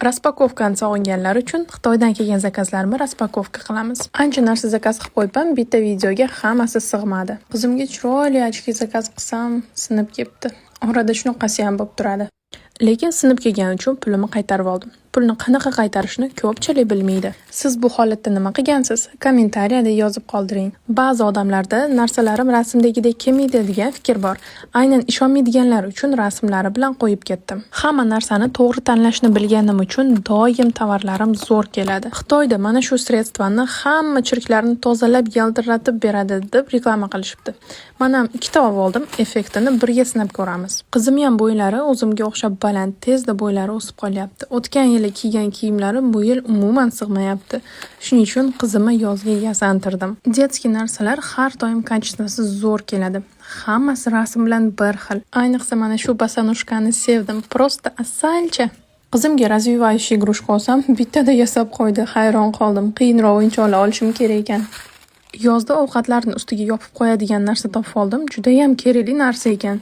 Raspakovkani sog'inganlar uchun Xitoydan kelgan zakazlarni raspakovka qilamiz. Ancha narsa zakaz qilib qo'yibman, bitta videoga hammasi sig'madi. Qizimga chiroyli ochki zakaz qilsam, sinib ketdi. Orada shunaqasi ham bo'lib turadi. Lekin sinib kelgani uchun pulimni qaytarib oldim. Pulni qanaqa qaytarishni ko'pchilik bilmaydi. Siz bu holatda nima qilgansiz? Kommentariyada yozib qoldiring. Ba'zi odamlarda narsalarim rasmdagidek kelmaydi degan fikr bor. Aynan ishonmaydiganlar uchun rasmlari bilan qo'yib ketdim. Hamma narsani to'g'ri tanlashni bilganim uchun doim tovarlarim zo'r keladi. Xitoyda mana shu sredstvani hamma chirklarni tozalab yaltiratib beradi deb reklama qilishibdi. Mana ham 2 ta oldim, effektini birga sinab ko'ramiz. Qizim ham bo'ylari o'zimga o'xshab baland, tezda bo'ylari o'sib qolyapti. O'tgan yil kiygan kiyimlarim bu yil umuman sig'mayapti. Shuning uchun qizimni yozga yasantirdim. Detskiy narsalar har doim kачествоsi zo'r keladi. Hammasi rasm bilan bir xil. Ayniqsa mana shu bosanushkani sevdim. Prosta asalcha. Qizimga развивающий игрушка olsam, bittada yasab qo'ydi. Hayron qoldim. Qiyinroq o'yinchoqlar olishim kerak ekan. Yozda ovqatlarni ustiga yopib qo'yadigan narsa topib oldim. Juda ham kerakli narsa ekan.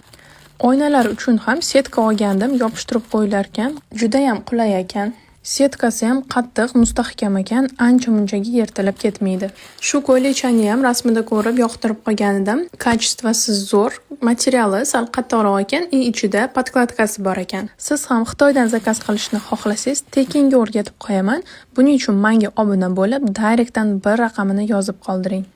Oynalar uchun ham setka olgandim, yopishtirib qo'yilar ekan. Juda ham qulay ekan. Setkasi ham qattiq, mustahkam ekan, ancha-munchaga yirtilib ketmaydi. Shu ko'ylakchani ham rasmida ko'rib yoqtirib qolganidim. Kачествоsi zo'r, materiali sal qattiqroq ekan, ichida podkladkasi bor ekan. Siz ham Xitoydan zakaz qilishni xohlasangiz, tekinga o'rgatib qo'yaman. Buning uchun menga obuna bo'lib, direktdan bir raqamini yozib qoldiring.